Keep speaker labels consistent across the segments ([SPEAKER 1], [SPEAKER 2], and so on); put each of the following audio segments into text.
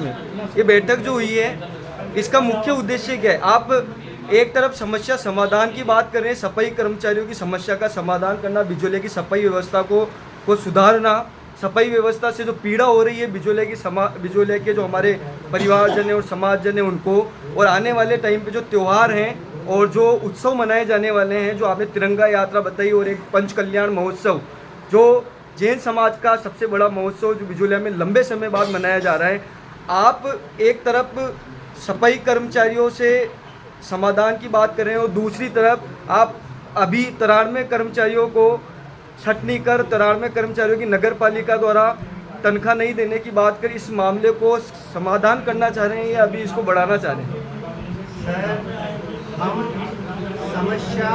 [SPEAKER 1] में ये बैठक जो हुई है इसका मुख्य उद्देश्य क्या है? आप एक तरफ समस्या समाधान की बात कर रहे हैं, सफाई कर्मचारियों की समस्या का समाधान करना, बिजोले की सफाई व्यवस्था को सुधारना, सफाई व्यवस्था से जो पीड़ा हो रही है बिजोले के जो हमारे परिवारजन है और समाजजन है उनको, और आने वाले टाइम पे जो त्यौहार हैं और जो उत्सव मनाए जाने वाले हैं, जो आपने तिरंगा यात्रा बताई और एक पंच कल्याण महोत्सव जो जैन समाज का सबसे बड़ा महोत्सव जो बिजोलिया में लंबे समय बाद मनाया जा रहा है, आप एक तरफ सफाई कर्मचारियों से समाधान की बात कर रहे हैं और दूसरी तरफ आप अभी तराड़ में कर्मचारियों को छटनी कर तराड़ में कर्मचारियों की नगर पालिका द्वारा तनख्वाह नहीं देने की बात कर इस मामले को समाधान करना चाह रहे हैं या अभी इसको बढ़ाना चाह रहे हैं?
[SPEAKER 2] सर, हम समस्या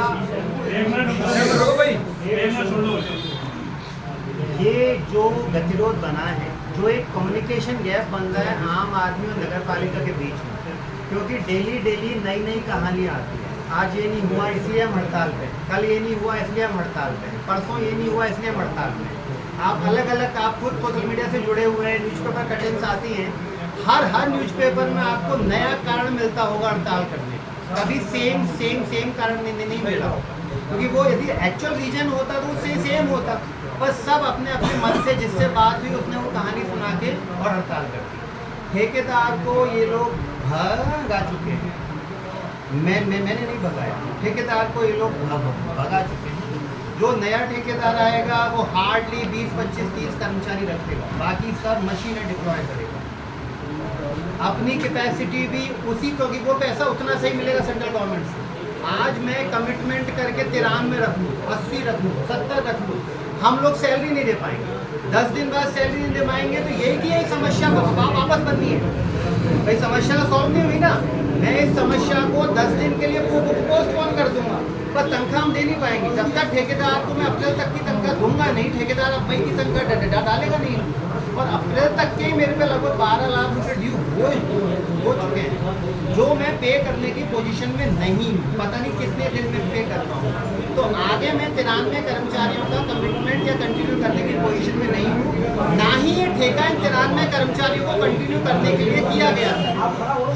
[SPEAKER 2] ये जो गतिरोध बना है, जो एक कम्युनिकेशन गैप बन रहा है आम आदमी और नगर पालिका के बीच में, क्योंकि डेली नई कहानियाँ आती है। आज ये नहीं हुआ इसलिए हम हड़ताल पे, कल ये नहीं हुआ इसलिए हम हड़ताल पे, परसों ये नहीं हुआ इसलिए हम हड़ताल पे। आप अलग अलग, आप खुद सोशल मीडिया से जुड़े हुए हैं, न्यूज़पेपर कटिंग्स आती हैं, हर न्यूज़पेपर में आपको नया कारण मिलता होगा हड़ताल करने का। कभी सेम कारण नहीं मिला होगा, क्योंकि वो यदि एक्चुअल रीजन होता तो उससे सेम होता, बस सब अपने अपने मन से जिससे बात हुई उसने वो कहानी सुना के और हड़ताल कर दी। ठेकेदार को ये लोग भगा चुके हैं, मैंने नहीं भगाया, ठेकेदार को ये लोग भगा चुके हैं। जो नया ठेकेदार आएगा वो हार्डली 20, 25, 30 कर्मचारी रखेगा, बाकी सब मशीनें डिप्लॉय करेगा। अपनी कैपेसिटी भी उसी, क्योंकि वो पैसा उतना सही मिलेगा सेंट्रल गवर्नमेंट से। आज मैं कमिटमेंट करके 93 रख लूँ, 80 रख लूँ, 70 रख लूँ, हम लोग सैलरी नहीं दे पाएंगे। 10 दिन बाद सैलरी नहीं दे पाएंगे तो यही की यही समस्या वापस बननी है। भाई समस्या तो सॉल्व नहीं हुई ना, मैं इस समस्या को 10 दिन के लिए पोस्टपोन कर दूंगा, पर तनख्वाह हम दे नहीं पाएंगे। जब तक ठेकेदार को मैं अप्रैल तक की तनख्वाह दूंगा नहीं, ठेकेदार अब मई की तनख्वाह डालेगा नहीं, और अप्रैल तक के मेरे पे लगभग 12 लाख रुपए ड्यू हो चुके हैं, जो मैं पे करने की पोजीशन में नहीं, पता नहीं कितने दिन में पे कर पाऊंगा। तो आगे मैं 93 कर्मचारियों का कमिटमेंट या कंटिन्यू करने की पोजीशन में नहीं हूँ, ना ही ये ठेका इन 93 कर्मचारियों को कंटिन्यू करने के लिए किया गया था।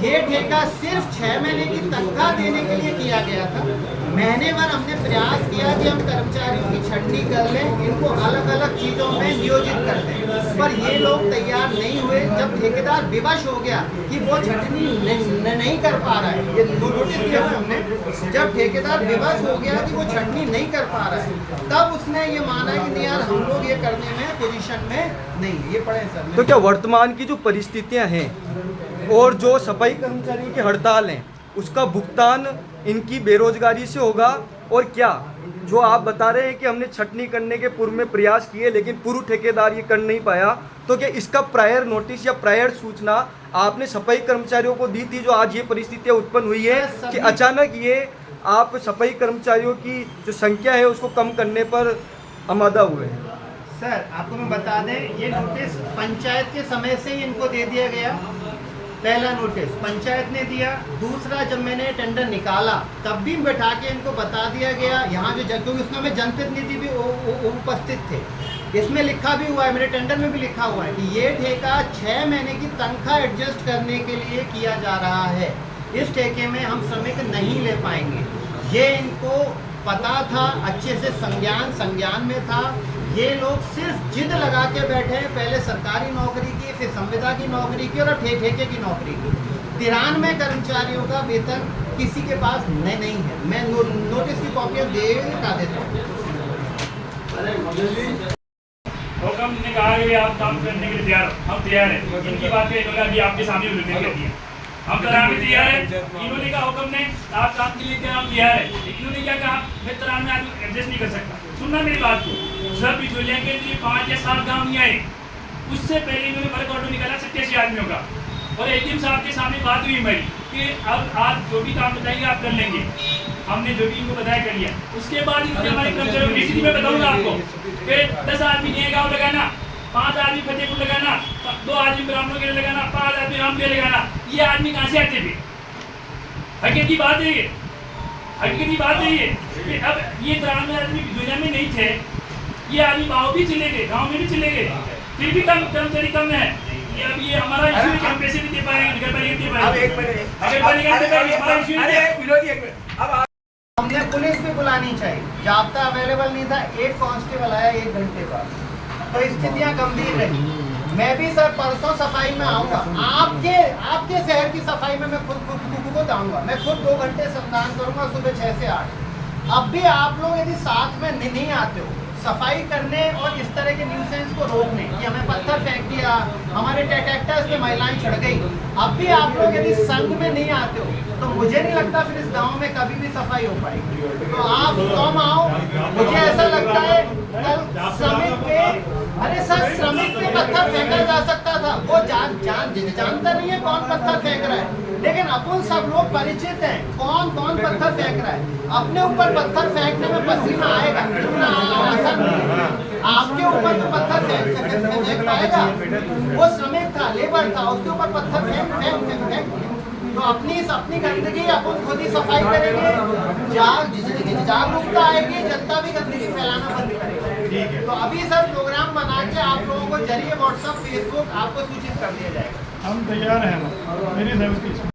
[SPEAKER 2] ये ठेका सिर्फ 6 महीने की तनख्वाह देने के लिए किया गया था। महीने भर हमने प्रयास किया कि हम कर्मचारियों की छटनी कर लें, इनको अलग अलग चीज़ों में नियोजित कर दें, पर ये लोग तैयार नहीं हुए। जब ठेकेदार विवश हो गया कि वो छटनी नहीं कर पा रहा है, ये नोटिस किया हमने, जब ठेकेदार विवश हो गया कि वो छटनी नहीं कर पा रहा है, तब उसने ये माना कि नहीं यार हम लोग ये करने में पोजीशन में नहीं। ये पढ़े सर।
[SPEAKER 1] तो क्या वर्तमान की जो परिस्थितियां हैं और जो सफाई कर्मचारियों की हड़ताल है उसका भुगतान इनकी बेरोजगारी से होगा? और क्या जो आप बता रहे हैं कि हमने छटनी करने के पूर्व में प्रयास किए लेकिन पूर्व ठेकेदार ये कर नहीं पाया, तो क्या इसका प्रायर नोटिस या प्रायर सूचना आपने सफाई कर्मचारियों को दी थी जो आज ये परिस्थितियां उत्पन्न हुई है कि अचानक ये आप सफाई कर्मचारियों की जो संख्या है उसको कम करने पर आमादा हुए हैं?
[SPEAKER 2] सर आपको मैं बता दें, ये नोटिस पंचायत के समय से ही इनको दे दिया गया। पहला नोटिस पंचायत ने दिया, दूसरा जब मैंने टेंडर निकाला तब भी बैठा के इनको बता दिया गया। यहाँ जो क्योंकि उसमें में जनप्रतिनिधि भी उपस्थित थे, इसमें लिखा भी हुआ है, मेरे टेंडर में भी लिखा हुआ है कि ये ठेका 6 महीने की तनख्वाह एडजस्ट करने के लिए किया जा रहा है। इस ठेके में हम श्रमिक नहीं ले पाएंगे, ये इनको पता था, अच्छे से संज्ञान में था। ये लोग सिर्फ जिद लगा के बैठे हैं, पहले सरकारी नौकरी की, फिर संविदा की नौकरी की और अब ठेके की नौकरी की। 93 कर्मचारियों का वेतन किसी के पास नहीं है। मैं नोटिस की कॉपियाँ देता देता हूँ।
[SPEAKER 3] हुक्म ने कहा कि आप काम करने के लिए तैयार, हम तैयार हैं। इनकी बात है, इन्होंने अभी आपके सामने उल्लेख कर दिया, हम तरार में तैयार है। इन्होंने कहा हुक्म ने आप काम के लिए हम तैयार है, लेकिन इन्होंने क्या कहा, मैं तरार में आदमी एडजस्ट नहीं कर सकता। सुनना मेरी बात को, सब बिचौलिया के लिए 5 या 7 गाँव नहीं आए, उससे पहले इन्होंने वर्क ऑर्डर निकाला 87 आदमियों का, और एडीएम साहब के सामने बात हुई मेरी कि अब आप जो भी काम बताएंगे आप कर लेंगे। हमने जो भी इनको बताया कर लिया। उसके बाद इन्होंने हमारे कर्मचारियों की स्थिति में बताऊंगा आपको कि 10 आदमी नए गाँव लगाना, 5 आदमी फतेहपुर लगाना, 2 आदमी ब्राह्मणों के लिए लगाना, 5 आदमी राम के लिए लगाना, ये आदमी कहाँ से आते थे? हकीकत की बात है ये, हकीकत की बात है ये कि अब ये 93 आदमी दुनिया में नहीं थे, ये आदमी गाँव भी चले गए, गाँव में भी चले गए, फिर भी कम कर्मचारी कम है। ये अब ये हमारा इशू है, हम पैसे नहीं
[SPEAKER 4] एक मिनट
[SPEAKER 3] नगर पालिका में कोई हमारा इश्यू नहीं है।
[SPEAKER 4] विनोद एक मिनट अब
[SPEAKER 2] हमने पुलिस भी बुलानी चाहिए, जाब्ता अवेलेबल नहीं था, एक कांस्टेबल आया 1 घंटे बाद, तो स्थितियां गंभीर रही। मैं भी सर परसों सफाई में आऊंगा, आपके शहर की सफाई में मैं खुद आऊंगा, मैं खुद 2 घंटे श्रमदान करूंगा सुबह 6 से 8। अब भी आप लोग यदि साथ में नहीं आते हो सफाई करने और इस तरह के न्यूसेंस को रोकने कि हमें पत्थर फेंक दिया, हमारे ट्रैक्टर्स पे महिलाएं चढ़ गई, अब भी आप लोग यदि संघ में नहीं आते हो तो मुझे नहीं लगता फिर इस गांव में कभी भी सफाई हो पाएगी। तो आप कम आओ, मुझे ऐसा लगता है कल श्रमिक पे, अरे सर श्रमिक पे पत्थर फेंका जा सकता था, वो जानता नहीं है कौन पत्थर फेंक रहा है, लेकिन अपन सब लोग परिचित हैं कौन पत्थर फेंक रहा है। अपने ऊपर पत्थर फेंकने में पसीना आएगा, इतना आसान नहीं है। आपके ऊपर तो पत्थर फेंक पाएगा, वो श्रमिक था, लेबर था, उसके ऊपर पत्थर फेंक। तो अपनी गंदगी अपन खुद ही सफाई करेंगे, जागरूकता आएगी, जनता भी गंदगी फैलाना बंद करेगी। तो अभी सर प्रोग्राम बना के आप लोगों को जरिए व्हाट्सएप फेसबुक आपको सूचित कर दिया जाएगा।
[SPEAKER 5] हम तैयार हैं, मेरी सहमति।